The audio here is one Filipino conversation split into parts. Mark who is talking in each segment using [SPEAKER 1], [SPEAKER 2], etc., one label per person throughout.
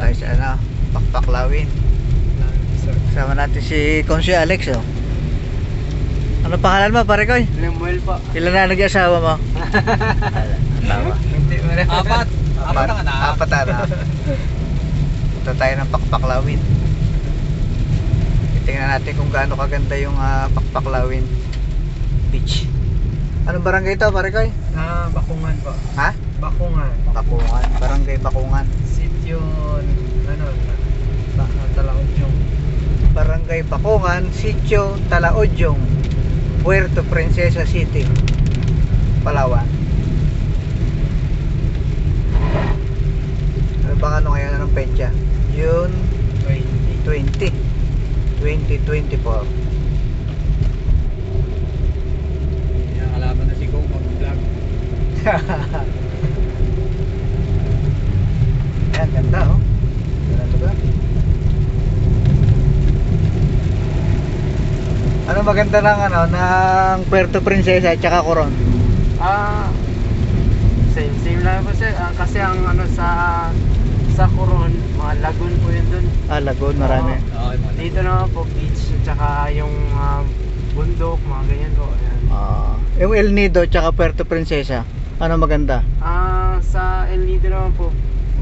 [SPEAKER 1] tayo sa ano, Pakpaklawin. Kasama natin si Consi Alex, oh. Ano pangalan mo, pare koy?
[SPEAKER 2] Lemuel po.
[SPEAKER 1] Ilan na nag-asawa mo? Tawa.
[SPEAKER 2] Apat. Apat ang anak.
[SPEAKER 1] Apat anak. Punta tayo ng Pakpaklawin. Tingnan natin kung gaano kaganda yung Pakpaklawin Beach. Anong barangay ito, pare koy?
[SPEAKER 2] Bakungan po.
[SPEAKER 1] Ha?
[SPEAKER 2] Bakungan.
[SPEAKER 1] Bakungan, barangay Bakungan.
[SPEAKER 2] Sityo, Talaodyong.
[SPEAKER 1] Barangay Bakungan, Sitio Talaodyong, Puerto Princesa City, Palawan. Ano bang ano ngayon, anong petsa? June 20, 2024.
[SPEAKER 2] Kalaban na si Kong mag-vlog.
[SPEAKER 1] Ayan, ganda oh. Ganda lugar. Ano maganda ng ano, ng Puerto Princesa at saka Coron?
[SPEAKER 2] Same lang po sir. Kasi ang ano sa Coron, mga lagoon po yun dun.
[SPEAKER 1] Lagoon, marami.
[SPEAKER 2] Dito naman po beach at saka yung bundok, mga ganyan po. Ayan.
[SPEAKER 1] Yung El Nido at saka Puerto Princesa, ano maganda?
[SPEAKER 2] Sa El Nido naman po,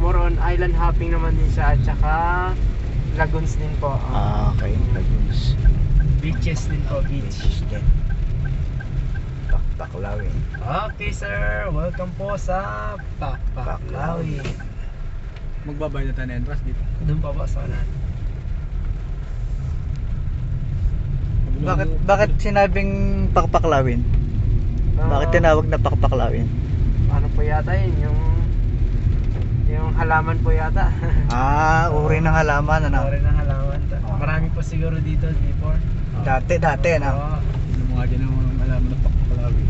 [SPEAKER 2] more on island hopping naman din siya at saka lagoons din po.
[SPEAKER 1] Okay, lagoons.
[SPEAKER 2] Beaches din po, beach.
[SPEAKER 1] Pakpaklawin.
[SPEAKER 2] Okay sir, welcome po sa Pakpaklawin.
[SPEAKER 3] Magbabayad na tayo ng entrance dito.
[SPEAKER 2] Doon pa ba sa kanan?
[SPEAKER 1] Bakit sinabing Pakpaklawin? Bakit tinawag na Pakpaklawin?
[SPEAKER 2] Ano po yata yun? Yung halaman po yata.
[SPEAKER 1] Uri ng halaman, ano?
[SPEAKER 2] Uri ng halaman. Marami po siguro dito before.
[SPEAKER 1] Dati, ano?
[SPEAKER 2] Oo.
[SPEAKER 3] Yung mga dyan ang alaman ng Pakpaklawin.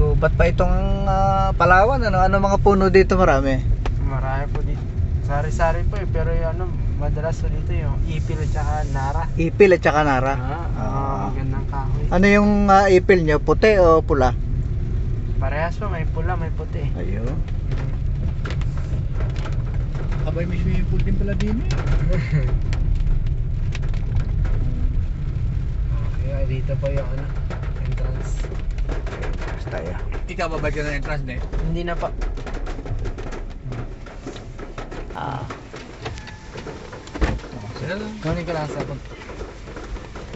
[SPEAKER 1] Gubat pa itong Palawan, ano? Ano mga puno dito marami?
[SPEAKER 2] Marami po dito. Sari-sari po eh. Pero yung ano, madalas po dito yung ipil at saka nara.
[SPEAKER 1] Ipil at saka nara.
[SPEAKER 2] Magandang kahoy.
[SPEAKER 1] Ano yung ipil nyo? Puti o pula?
[SPEAKER 2] Parehas po, may pula, may puti.
[SPEAKER 1] Ayun.
[SPEAKER 3] Abay, may swimming pool din pala din eh.
[SPEAKER 2] Okay, dito po yung ano, entrance.
[SPEAKER 1] Basta tayo.
[SPEAKER 3] Ikaw babayad ka ng entrance na eh.
[SPEAKER 2] Hindi na pa.
[SPEAKER 3] Sila lang.
[SPEAKER 2] Kunin ka lang sa pag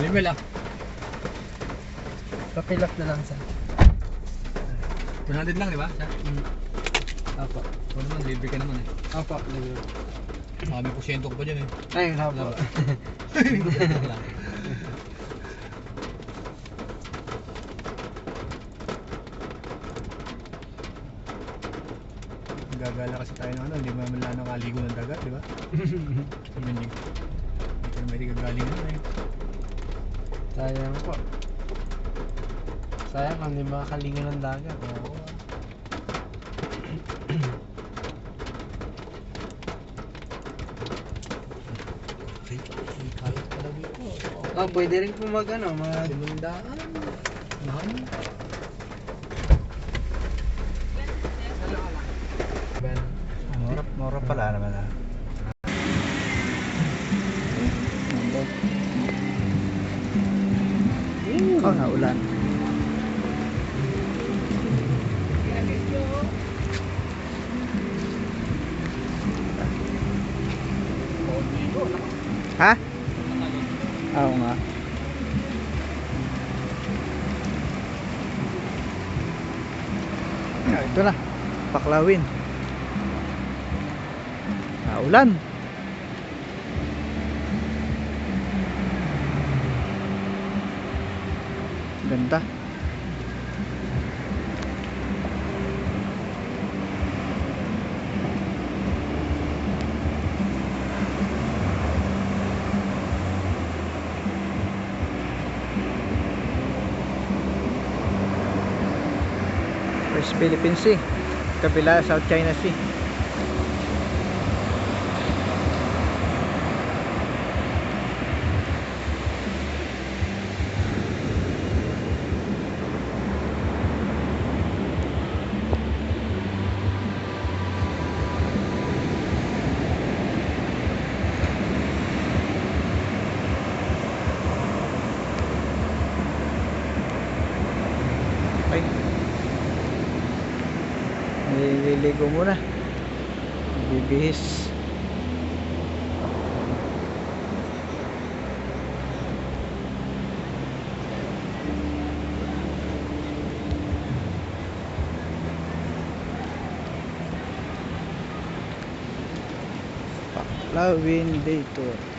[SPEAKER 3] Limel lang.
[SPEAKER 2] papilak na lang sa.
[SPEAKER 3] 100 lang, di ba?
[SPEAKER 2] Apo.
[SPEAKER 3] Ito naman, libre ka naman eh.
[SPEAKER 2] Apo, libre.
[SPEAKER 3] May porsyento ko pa dyan eh.
[SPEAKER 2] Ay, apo.
[SPEAKER 3] Wala. Gagala kasi tayo ng ano, hindi mo naman lang nakaligo ng dagat, di ba? Hindi ka na may gagaling na eh.
[SPEAKER 2] Sayang po. Sayang kung di makakalingo ng dagat.
[SPEAKER 3] Oo. Kahit pala dito.
[SPEAKER 2] Pwede rin po mag ano, mag
[SPEAKER 3] Simundaan. Mahal.
[SPEAKER 1] Mura pala naman naulan. Ha? Oo nga. Ito na, Paklawin. Ulan. Ganda. West Philippine Sea, kabila South China Sea. Liligo muna. Bibihis. Paklawin dito.